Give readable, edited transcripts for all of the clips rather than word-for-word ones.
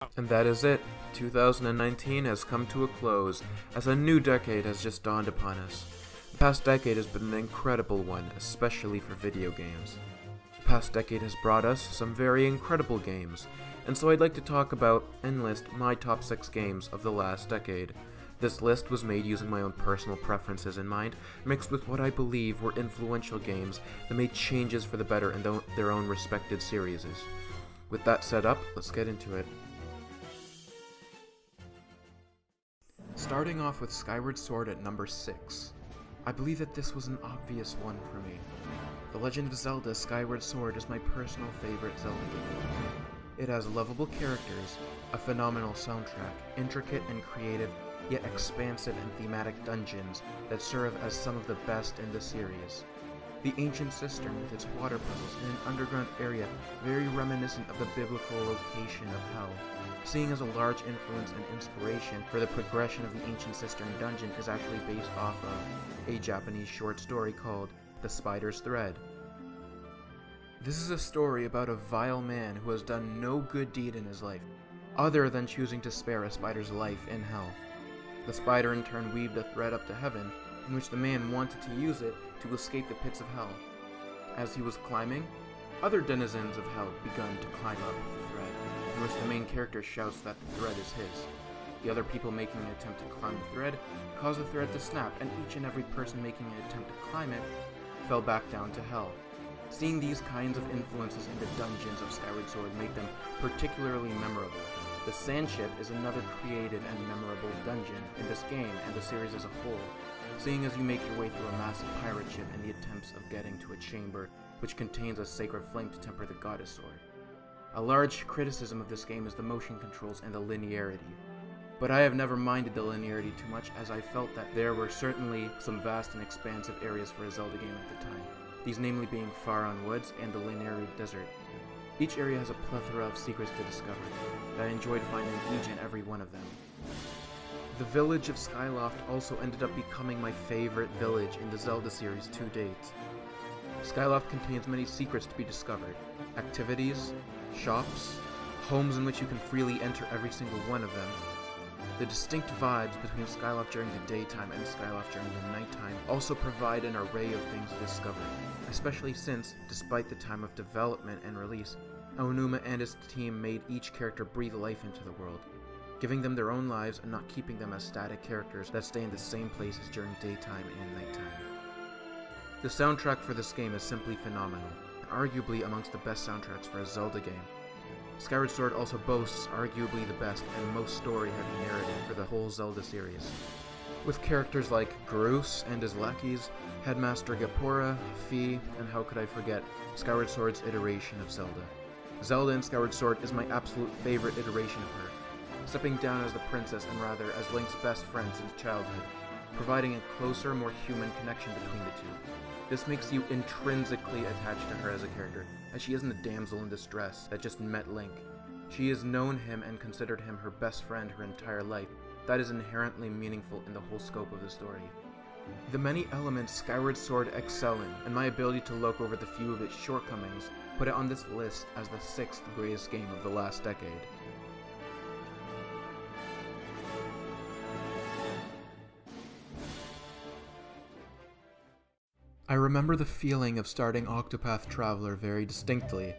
And that is it. 2019 has come to a close, as a new decade has just dawned upon us. The past decade has been an incredible one, especially for video games. The past decade has brought us some very incredible games, and so I'd like to talk about and list my top 6 games of the last decade. This list was made using my own personal preferences in mind, mixed with what I believe were influential games that made changes for the better in their own respected series. With that set up, let's get into it. Starting off with Skyward Sword at number 6. I believe that this was an obvious one for me. The Legend of Zelda Skyward Sword is my personal favorite Zelda game. It has lovable characters, a phenomenal soundtrack, intricate and creative, yet expansive and thematic dungeons that serve as some of the best in the series. The ancient cistern with its water puzzles in an underground area very reminiscent of the biblical location of Hell. Seeing as a large influence and inspiration for the progression of the ancient cistern dungeon is actually based off of a Japanese short story called The Spider's Thread. This is a story about a vile man who has done no good deed in his life, other than choosing to spare a spider's life in hell. The spider in turn weaved a thread up to heaven, in which the man wanted to use it to escape the pits of hell. As he was climbing, other denizens of hell begun to climb up the thread, in which the main character shouts that the thread is his. The other people making an attempt to climb the thread cause the thread to snap, and each and every person making an attempt to climb it fell back down to hell. Seeing these kinds of influences in the dungeons of Skyward Sword make them particularly memorable. The Sand Ship is another creative and memorable dungeon in this game and the series as a whole, seeing as you make your way through a massive pirate ship in the attempts of getting to a chamber which contains a sacred flame to temper the goddess sword. A large criticism of this game is the motion controls and the linearity, but I have never minded the linearity too much, as I felt that there were certainly some vast and expansive areas for a Zelda game at the time, these namely being Faron Woods and the Lanayru Desert. Each area has a plethora of secrets to discover, and I enjoyed finding each and every one of them. The village of Skyloft also ended up becoming my favorite village in the Zelda series to date. Skyloft contains many secrets to be discovered, activities, shops, homes in which you can freely enter every single one of them. The distinct vibes between Skyloft during the daytime and Skyloft during the nighttime also provide an array of things to discover, especially since, despite the time of development and release, Aonuma and his team made each character breathe life into the world, giving them their own lives and not keeping them as static characters that stay in the same places during daytime and nighttime. The soundtrack for this game is simply phenomenal, and arguably amongst the best soundtracks for a Zelda game. Skyward Sword also boasts arguably the best and most story-heavy narrative for the whole Zelda series, with characters like Groose and his lackeys, Headmaster Gapura, Fi, and how could I forget, Skyward Sword's iteration of Zelda. Zelda in Skyward Sword is my absolute favorite iteration of her, stepping down as the princess and rather as Link's best friend since childhood, providing a closer, more human connection between the two. This makes you intrinsically attached to her as a character, as she isn't a damsel in distress that just met Link. She has known him and considered him her best friend her entire life. That is inherently meaningful in the whole scope of the story. The many elements Skyward Sword excel in, and my ability to look over the few of its shortcomings, put it on this list as the 6th greatest game of the last decade. I remember the feeling of starting Octopath Traveler very distinctly.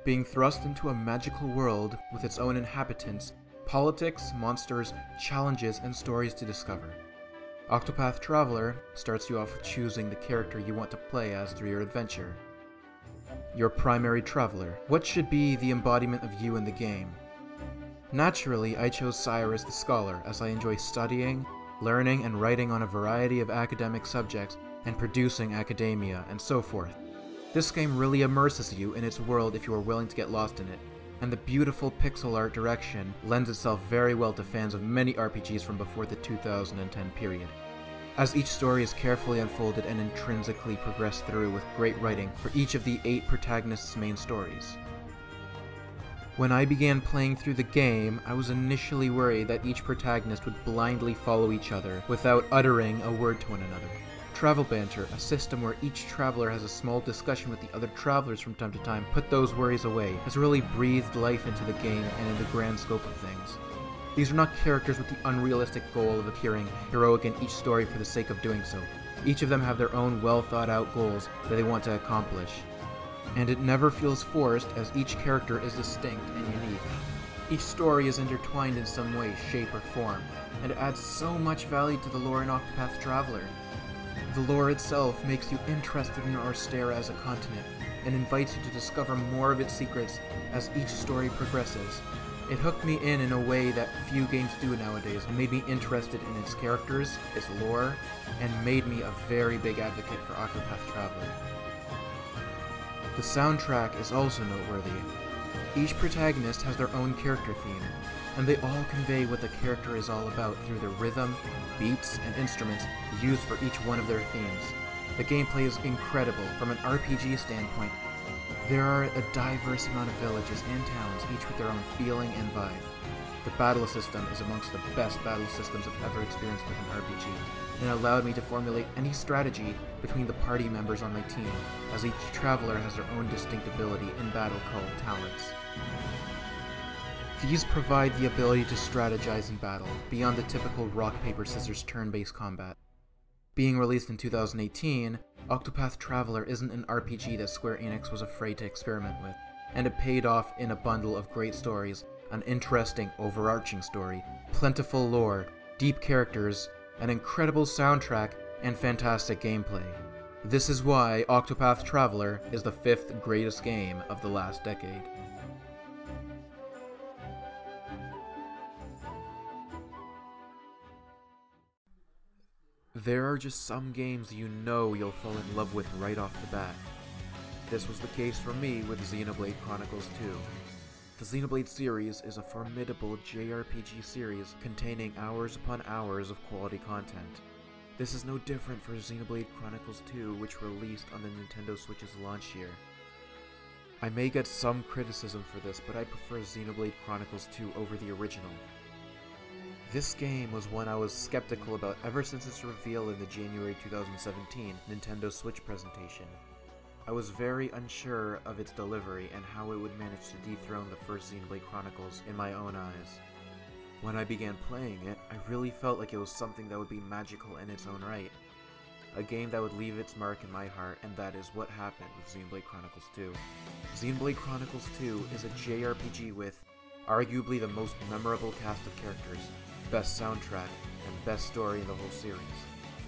Being thrust into a magical world with its own inhabitants, politics, monsters, challenges, and stories to discover. Octopath Traveler starts you off with choosing the character you want to play as through your adventure. Your primary traveler. What should be the embodiment of you in the game? Naturally, I chose Cyrus the Scholar, as I enjoy studying, learning, and writing on a variety of academic subjects, and producing academia, and so forth. This game really immerses you in its world if you are willing to get lost in it, and the beautiful pixel art direction lends itself very well to fans of many RPGs from before the 2010 period, as each story is carefully unfolded and intrinsically progressed through with great writing for each of the 8 protagonists' main stories. When I began playing through the game, I was initially worried that each protagonist would blindly follow each other without uttering a word to one another, Travel Banter, a system where each traveler has a small discussion with the other travelers from time to time, put those worries away, has really breathed life into the game and in the grand scope of things. These are not characters with the unrealistic goal of appearing heroic in each story for the sake of doing so. Each of them have their own well thought out goals that they want to accomplish. And it never feels forced, as each character is distinct and unique. Each story is intertwined in some way, shape, or form, and it adds so much value to the lore in Octopath Traveler. The lore itself makes you interested in Orsterra as a continent, and invites you to discover more of its secrets as each story progresses. It hooked me in a way that few games do nowadays, and made me interested in its characters, its lore, and made me a very big advocate for Octopath Traveler. The soundtrack is also noteworthy. Each protagonist has their own character theme, and they all convey what the character is all about through the rhythm, beats, and instruments used for each one of their themes. The gameplay is incredible from an RPG standpoint. There are a diverse amount of villages and towns, each with their own feeling and vibe. The battle system is amongst the best battle systems I've ever experienced with an RPG, and it allowed me to formulate any strategy between the party members on my team, as each traveler has their own distinct ability in battle called talents. These provide the ability to strategize in battle, beyond the typical rock, paper, scissors turn-based combat. Being released in 2018, Octopath Traveler isn't an RPG that Square Enix was afraid to experiment with, and it paid off in a bundle of great stories, an interesting, overarching story, plentiful lore, deep characters, an incredible soundtrack, and fantastic gameplay. This is why Octopath Traveler is the 5th greatest game of the last decade. There are just some games you know you'll fall in love with right off the bat. This was the case for me with Xenoblade Chronicles 2. The Xenoblade series is a formidable JRPG series containing hours upon hours of quality content. This is no different for Xenoblade Chronicles 2, which released on the Nintendo Switch's launch year. I may get some criticism for this, but I prefer Xenoblade Chronicles 2 over the original. This game was one I was skeptical about ever since its reveal in the January 2017 Nintendo Switch presentation. I was very unsure of its delivery and how it would manage to dethrone the first Xenoblade Chronicles in my own eyes. When I began playing it, I really felt like it was something that would be magical in its own right. A game that would leave its mark in my heart, and that is what happened with Xenoblade Chronicles 2. Xenoblade Chronicles 2 is a JRPG with arguably the most memorable cast of characters, best soundtrack, and best story in the whole series.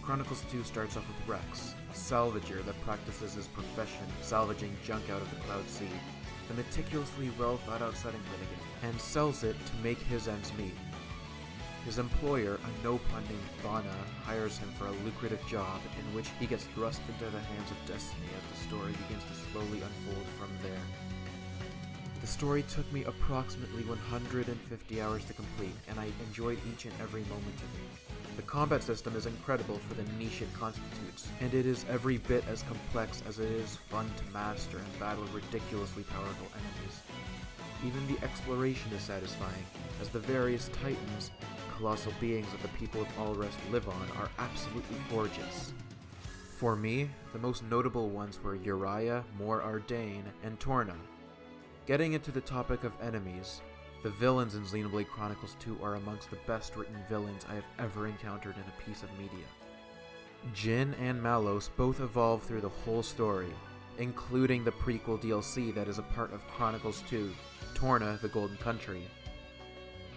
Chronicles 2 starts off with Rex, a salvager that practices his profession salvaging junk out of the Cloud Sea, a meticulously well thought out setting for the game, and sells it to make his ends meet. His employer, a no-pun named Vana, hires him for a lucrative job in which he gets thrust into the hands of destiny as the story begins to slowly unfold from there. The story took me approximately 150 hours to complete, and I enjoyed each and every moment of it. The combat system is incredible for the niche it constitutes, and it is every bit as complex as it is fun to master and battle ridiculously powerful enemies. Even the exploration is satisfying, as the various titans, colossal beings that the people of Alrest live on, are absolutely gorgeous. For me, the most notable ones were Uriah, Mor Ardain, and Torna. Getting into the topic of enemies, the villains in Xenoblade Chronicles 2 are amongst the best written villains I have ever encountered in a piece of media. Jin and Malos both evolve through the whole story, including the prequel DLC that is a part of Chronicles 2, Torna, the Golden Country.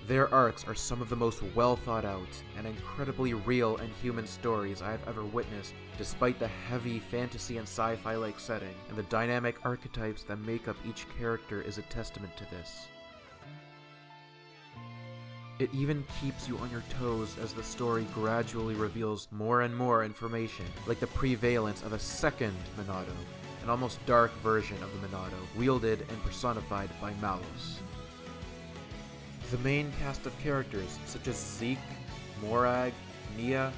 Their arcs are some of the most well thought out and incredibly real and human stories I have ever witnessed, despite the heavy fantasy and sci-fi like setting, and the dynamic archetypes that make up each character is a testament to this. It even keeps you on your toes as the story gradually reveals more and more information, like the prevalence of a second Monado, an almost dark version of the Monado, wielded and personified by Malos. The main cast of characters, such as Zeke, Morag, Nia,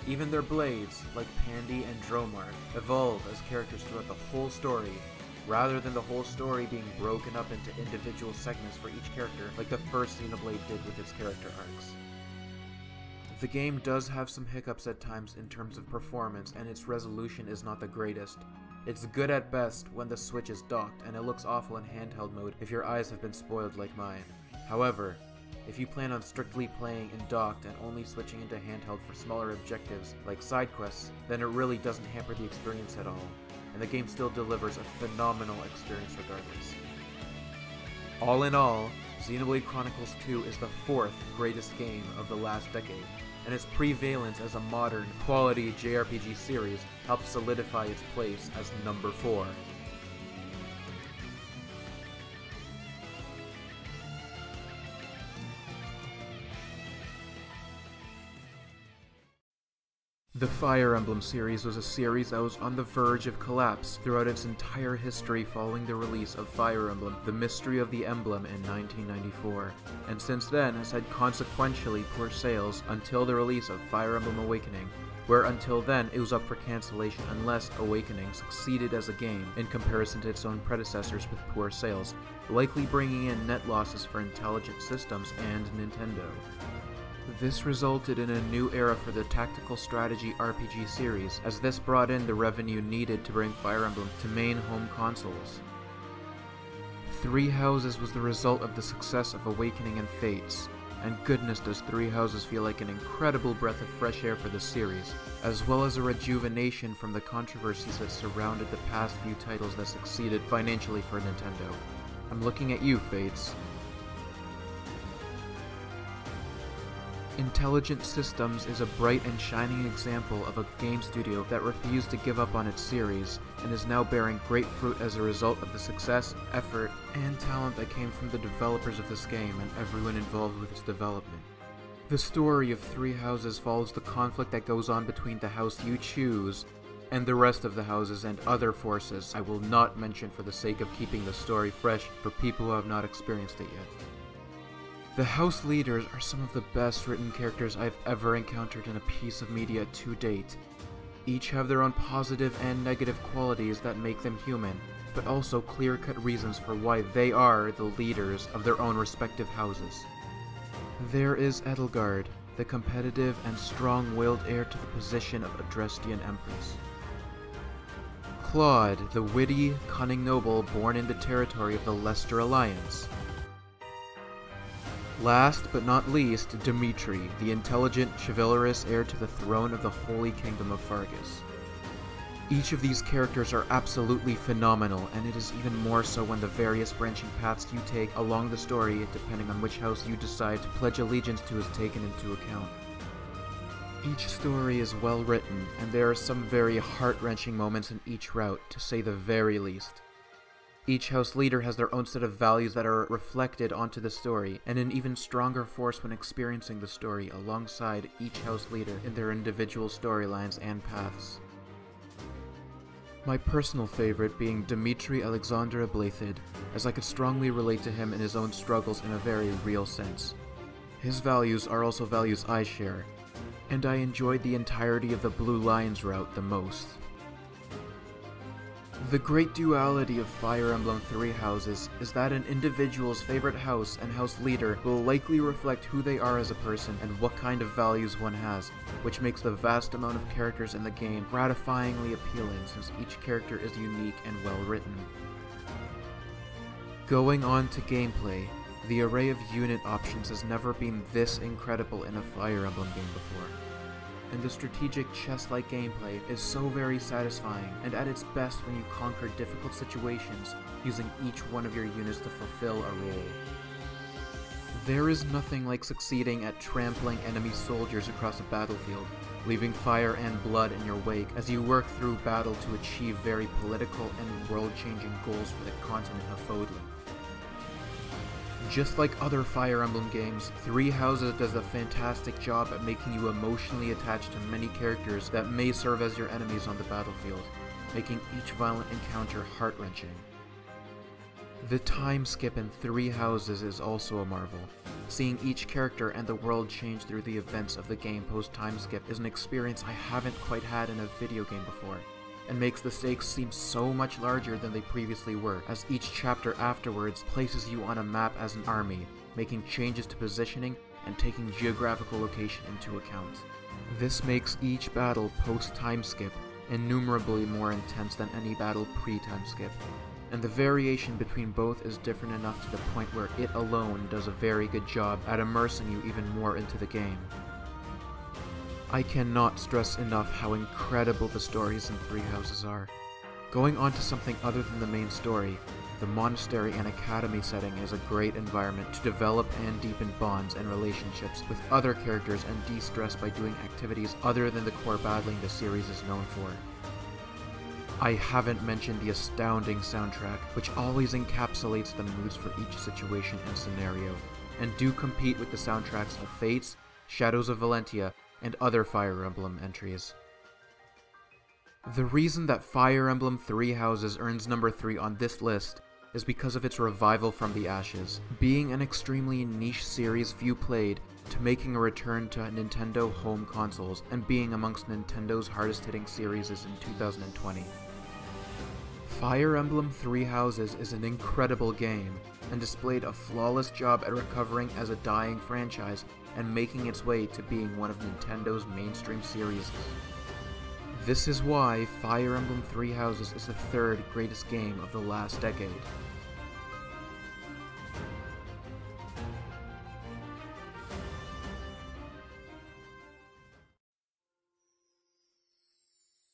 even their blades, like Pandy and Dromar, evolve as characters throughout the whole story, rather than the whole story being broken up into individual segments for each character like the first Xenoblade did with its character arcs. The game does have some hiccups at times in terms of performance, and its resolution is not the greatest. It's good at best when the Switch is docked, and it looks awful in handheld mode if your eyes have been spoiled like mine. However, if you plan on strictly playing in docked and only switching into handheld for smaller objectives, like side quests, then it really doesn't hamper the experience at all, and the game still delivers a phenomenal experience regardless. All in all, Xenoblade Chronicles 2 is the 4th greatest game of the last decade, and its prevalence as a modern, quality JRPG series helps solidify its place as number 4. The Fire Emblem series was a series that was on the verge of collapse throughout its entire history following the release of Fire Emblem: The Mystery of the Emblem in 1994, and since then has had consequentially poor sales until the release of Fire Emblem Awakening, where until then it was up for cancellation unless Awakening succeeded as a game in comparison to its own predecessors with poor sales, likely bringing in net losses for Intelligent Systems and Nintendo. This resulted in a new era for the tactical strategy RPG series, as this brought in the revenue needed to bring Fire Emblem to main home consoles. Three Houses was the result of the success of Awakening and Fates, and goodness does Three Houses feel like an incredible breath of fresh air for the series, as well as a rejuvenation from the controversies that surrounded the past few titles that succeeded financially for Nintendo. I'm looking at you, Fates. Intelligent Systems is a bright and shining example of a game studio that refused to give up on its series, and is now bearing great fruit as a result of the success, effort, and talent that came from the developers of this game and everyone involved with its development. The story of Three Houses follows the conflict that goes on between the house you choose and the rest of the houses and other forces I will not mention for the sake of keeping the story fresh for people who have not experienced it yet. The house leaders are some of the best written characters I've ever encountered in a piece of media to date. Each have their own positive and negative qualities that make them human, but also clear-cut reasons for why they are the leaders of their own respective houses. There is Edelgard, the competitive and strong-willed heir to the position of Adrestian Empress. Claude, the witty, cunning noble born in the territory of the Leicester Alliance. Last but not least, Dimitri, the intelligent, chivalrous heir to the throne of the Holy Kingdom of Faerghus. Each of these characters are absolutely phenomenal, and it is even more so when the various branching paths you take along the story, depending on which house you decide to pledge allegiance to, is taken into account. Each story is well written, and there are some very heart-wrenching moments in each route, to say the very least. Each house leader has their own set of values that are reflected onto the story, and an even stronger force when experiencing the story alongside each house leader in their individual storylines and paths. My personal favorite being Dimitri Alexander Ablathid, as I could strongly relate to him in his own struggles in a very real sense. His values are also values I share, and I enjoyed the entirety of the Blue Lions route the most. The great duality of Fire Emblem Three Houses is that an individual's favorite house and house leader will likely reflect who they are as a person and what kind of values one has, which makes the vast amount of characters in the game gratifyingly appealing since each character is unique and well written. Going on to gameplay, the array of unit options has never been this incredible in a Fire Emblem game before. And the strategic chess-like gameplay is so very satisfying and at its best when you conquer difficult situations using each one of your units to fulfill a role. There is nothing like succeeding at trampling enemy soldiers across a battlefield, leaving fire and blood in your wake as you work through battle to achieve very political and world-changing goals for the continent of Fodlan. Just like other Fire Emblem games, Three Houses does a fantastic job at making you emotionally attached to many characters that may serve as your enemies on the battlefield, making each violent encounter heart-wrenching. The time skip in Three Houses is also a marvel. Seeing each character and the world change through the events of the game post-time skip is an experience I haven't quite had in a video game before, and makes the stakes seem so much larger than they previously were, as each chapter afterwards places you on a map as an army, making changes to positioning, and taking geographical location into account. This makes each battle post-time skip innumerably more intense than any battle pre-time skip, and the variation between both is different enough to the point where it alone does a very good job at immersing you even more into the game. I cannot stress enough how incredible the stories in Three Houses are. Going on to something other than the main story, the monastery and academy setting is a great environment to develop and deepen bonds and relationships with other characters and de-stress by doing activities other than the core battling the series is known for. I haven't mentioned the astounding soundtrack, which always encapsulates the moods for each situation and scenario, and do compete with the soundtracks of Fates, Shadows of Valentia, and other Fire Emblem entries. The reason that Fire Emblem Three Houses earns number 3 on this list is because of its revival from the ashes, being an extremely niche series few played, to making a return to Nintendo home consoles and being amongst Nintendo's hardest hitting series in 2020. Fire Emblem Three Houses is an incredible game, and displayed a flawless job at recovering as a dying franchise and making its way to being one of Nintendo's mainstream series. This is why Fire Emblem Three Houses is the third greatest game of the last decade.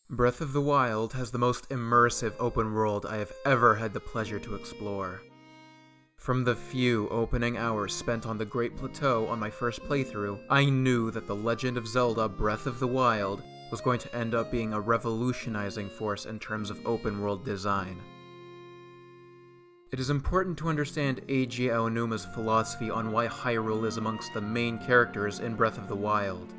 Breath of the Wild has the most immersive open world I have ever had the pleasure to explore. From the few opening hours spent on the Great Plateau on my first playthrough, I knew that The Legend of Zelda Breath of the Wild was going to end up being a revolutionizing force in terms of open world design. It is important to understand Eiji Aonuma's philosophy on why Hyrule is amongst the main characters in Breath of the Wild.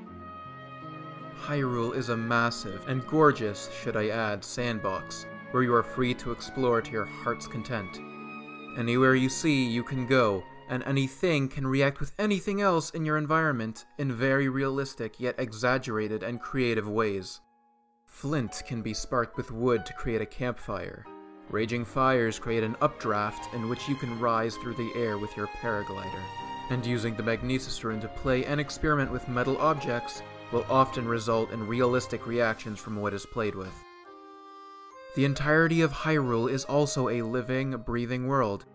Hyrule is a massive, and gorgeous, should I add, sandbox, where you are free to explore to your heart's content. Anywhere you see, you can go, and anything can react with anything else in your environment in very realistic yet exaggerated and creative ways. Flint can be sparked with wood to create a campfire. Raging fires create an updraft in which you can rise through the air with your paraglider. And using the Magnesis Rune to play and experiment with metal objects will often result in realistic reactions from what is played with. The entirety of Hyrule is also a living, breathing world.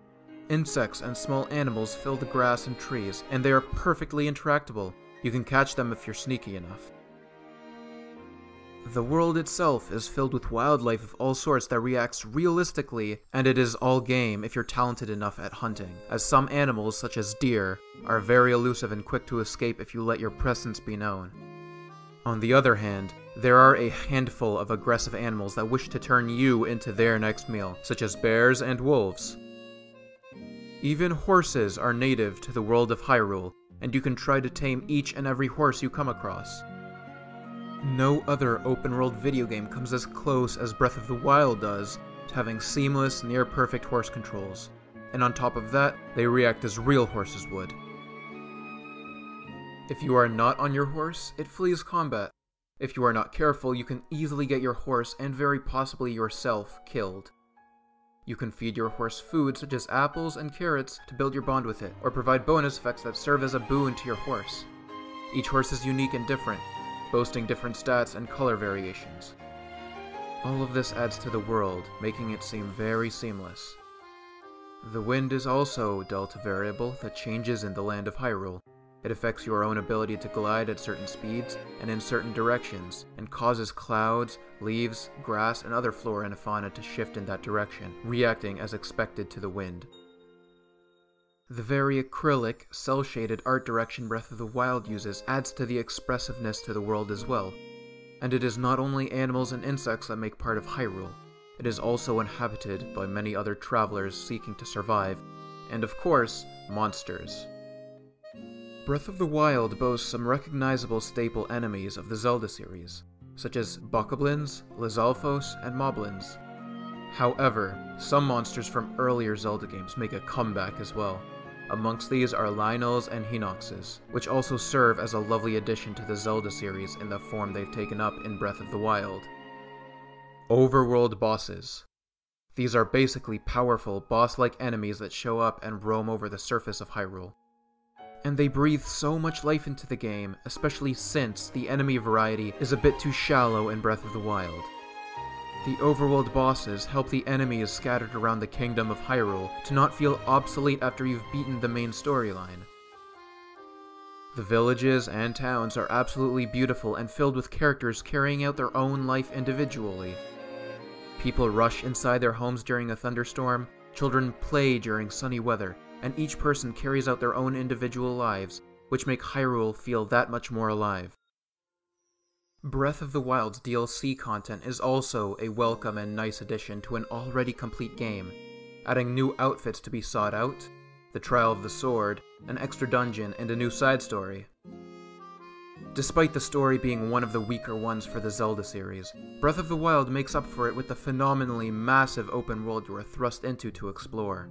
Insects and small animals fill the grass and trees, and they are perfectly intractable. You can catch them if you're sneaky enough. The world itself is filled with wildlife of all sorts that reacts realistically, and it is all game if you're talented enough at hunting, as some animals, such as deer, are very elusive and quick to escape if you let your presence be known. On the other hand, there are a handful of aggressive animals that wish to turn you into their next meal, such as bears and wolves. Even horses are native to the world of Hyrule, and you can try to tame each and every horse you come across. No other open-world video game comes as close as Breath of the Wild does to having seamless, near-perfect horse controls, and on top of that, they react as real horses would. If you are not on your horse, it flees combat. If you are not careful, you can easily get your horse, and very possibly yourself, killed. You can feed your horse food such as apples and carrots to build your bond with it, or provide bonus effects that serve as a boon to your horse. Each horse is unique and different, boasting different stats and color variations. All of this adds to the world, making it seem very seamless. The wind is also a delta variable that changes in the land of Hyrule. It affects your own ability to glide at certain speeds and in certain directions, and causes clouds, leaves, grass, and other flora and fauna to shift in that direction, reacting as expected to the wind. The very acrylic, cel-shaded art direction Breath of the Wild uses adds to the expressiveness to the world as well. And it is not only animals and insects that make part of Hyrule, it is also inhabited by many other travelers seeking to survive, and of course, monsters. Breath of the Wild boasts some recognizable staple enemies of the Zelda series, such as Bokoblins, Lizalfos, and Moblins. However, some monsters from earlier Zelda games make a comeback as well. Amongst these are Lynels and Hinoxes, which also serve as a lovely addition to the Zelda series in the form they've taken up in Breath of the Wild. Overworld bosses. These are basically powerful, boss-like enemies that show up and roam over the surface of Hyrule. and they breathe so much life into the game, especially since the enemy variety is a bit too shallow in Breath of the Wild. The overworld bosses help the enemies scattered around the Kingdom of Hyrule to not feel obsolete after you've beaten the main storyline. The villages and towns are absolutely beautiful and filled with characters carrying out their own life individually. People rush inside their homes during a thunderstorm, children play during sunny weather, and each person carries out their own individual lives, which make Hyrule feel that much more alive. Breath of the Wild's DLC content is also a welcome and nice addition to an already complete game, adding new outfits to be sought out, the Trial of the Sword, an extra dungeon, and a new side story. Despite the story being one of the weaker ones for the Zelda series, Breath of the Wild makes up for it with the phenomenally massive open world you are thrust into to explore.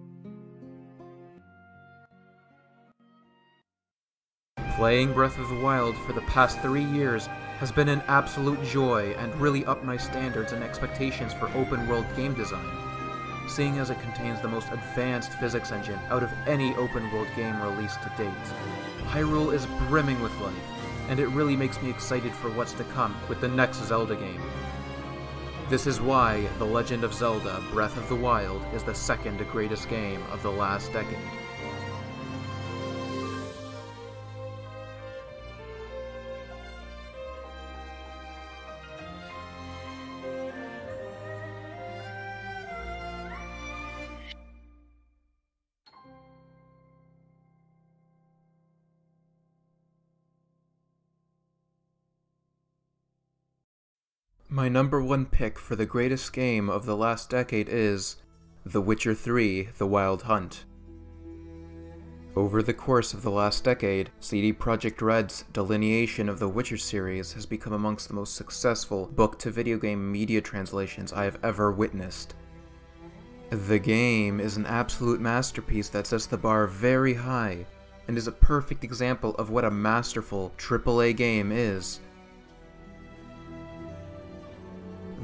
Playing Breath of the Wild for the past 3 years has been an absolute joy and really upped my standards and expectations for open world game design, seeing as it contains the most advanced physics engine out of any open world game released to date. Hyrule is brimming with life, and it really makes me excited for what's to come with the next Zelda game. This is why The Legend of Zelda: Breath of the Wild is the second greatest game of the last decade. My number one pick for the greatest game of the last decade is The Witcher 3: The Wild Hunt. Over the course of the last decade, CD Projekt Red's delineation of the Witcher series has become amongst the most successful book-to-video game media translations I have ever witnessed. The game is an absolute masterpiece that sets the bar very high, and is a perfect example of what a masterful AAA game is.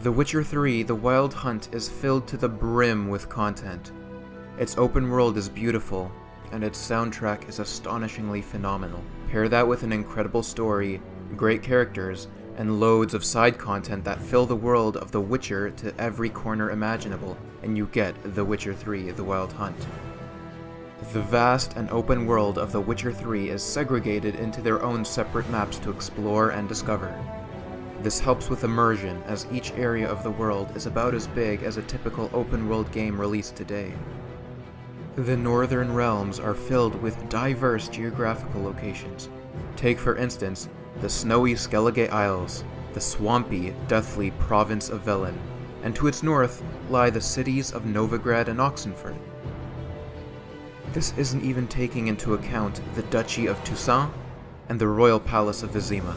The Witcher 3: The Wild Hunt is filled to the brim with content. Its open world is beautiful, and its soundtrack is astonishingly phenomenal. Pair that with an incredible story, great characters, and loads of side content that fill the world of The Witcher to every corner imaginable, and you get The Witcher 3: The Wild Hunt. The vast and open world of The Witcher 3 is segregated into their own separate maps to explore and discover. This helps with immersion, as each area of the world is about as big as a typical open-world game released today. The Northern Realms are filled with diverse geographical locations. Take, for instance, the snowy Skellige Isles, the swampy, deathly province of Velen, and to its north lie the cities of Novigrad and Oxenfurt. This isn't even taking into account the Duchy of Toussaint and the Royal Palace of Vizima.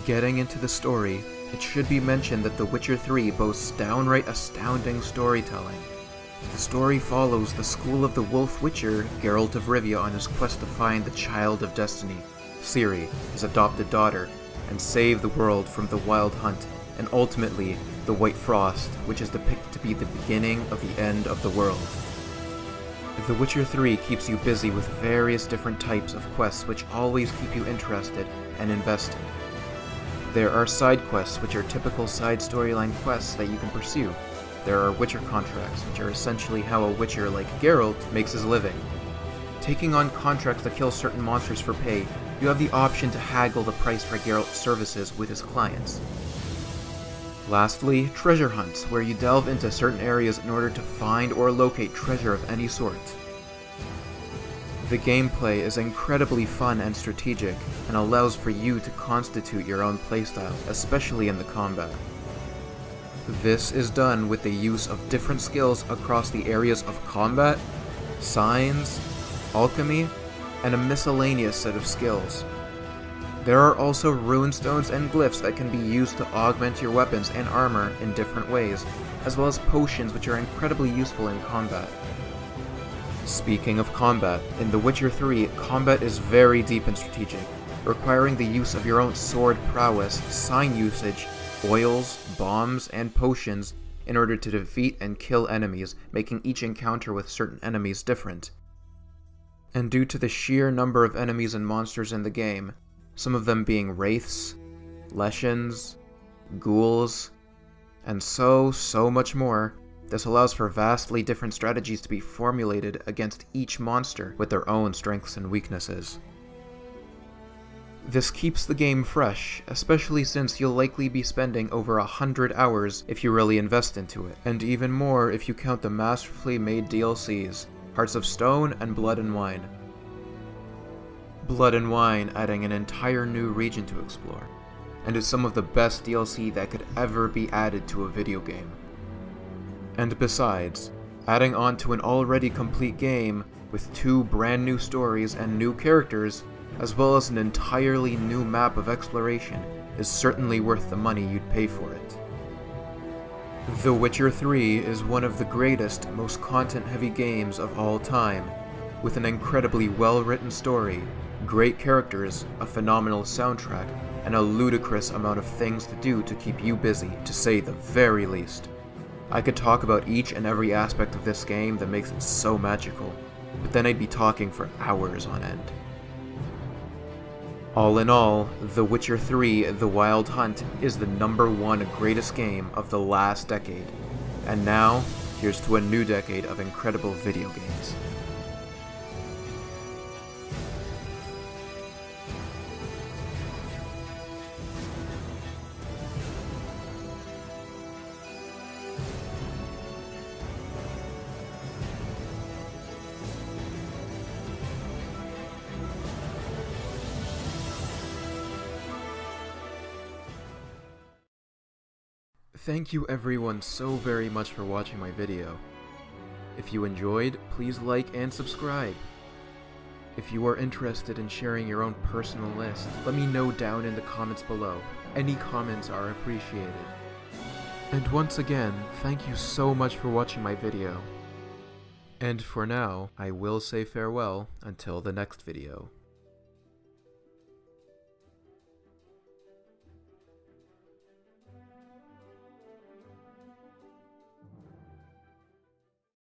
Getting into the story, it should be mentioned that The Witcher 3 boasts downright astounding storytelling. The story follows the school of the Wolf Witcher, Geralt of Rivia, on his quest to find the Child of Destiny, Ciri, his adopted daughter, and save the world from the Wild Hunt, and ultimately, the White Frost, which is depicted to be the beginning of the end of the world. The Witcher 3 keeps you busy with various different types of quests which always keep you interested and invested. There are side quests, which are typical side storyline quests that you can pursue. There are Witcher contracts, which are essentially how a Witcher like Geralt makes his living. Taking on contracts to kill certain monsters for pay, you have the option to haggle the price for Geralt's services with his clients. Lastly, treasure hunts, where you delve into certain areas in order to find or locate treasure of any sort. The gameplay is incredibly fun and strategic, and allows for you to constitute your own playstyle, especially in the combat. This is done with the use of different skills across the areas of combat, signs, alchemy, and a miscellaneous set of skills. There are also runestones and glyphs that can be used to augment your weapons and armor in different ways, as well as potions which are incredibly useful in combat. Speaking of combat, in The Witcher 3, combat is very deep and strategic, requiring the use of your own sword prowess, sign usage, oils, bombs, and potions in order to defeat and kill enemies, making each encounter with certain enemies different. And due to the sheer number of enemies and monsters in the game, some of them being wraiths, leshens, ghouls, and so much more, this allows for vastly different strategies to be formulated against each monster with their own strengths and weaknesses. This keeps the game fresh, especially since you'll likely be spending over 100 hours if you really invest into it, and even more if you count the masterfully made DLCs, Hearts of Stone and Blood and Wine. Blood and Wine adding an entire new region to explore, and is some of the best DLC that could ever be added to a video game. And besides, adding on to an already complete game with 2 brand new stories and new characters, as well as an entirely new map of exploration, is certainly worth the money you'd pay for it. The Witcher 3 is one of the greatest, most content-heavy games of all time, with an incredibly well-written story, great characters, a phenomenal soundtrack, and a ludicrous amount of things to do to keep you busy, to say the very least. I could talk about each and every aspect of this game that makes it so magical, but then I'd be talking for hours on end. All in all, The Witcher 3: The Wild Hunt is the #1 greatest game of the last decade, and now, here's to a new decade of incredible video games. Thank you everyone so very much for watching my video. If you enjoyed, please like and subscribe. If you are interested in sharing your own personal list, let me know down in the comments below. Any comments are appreciated. And once again, thank you so much for watching my video. And for now, I will say farewell until the next video.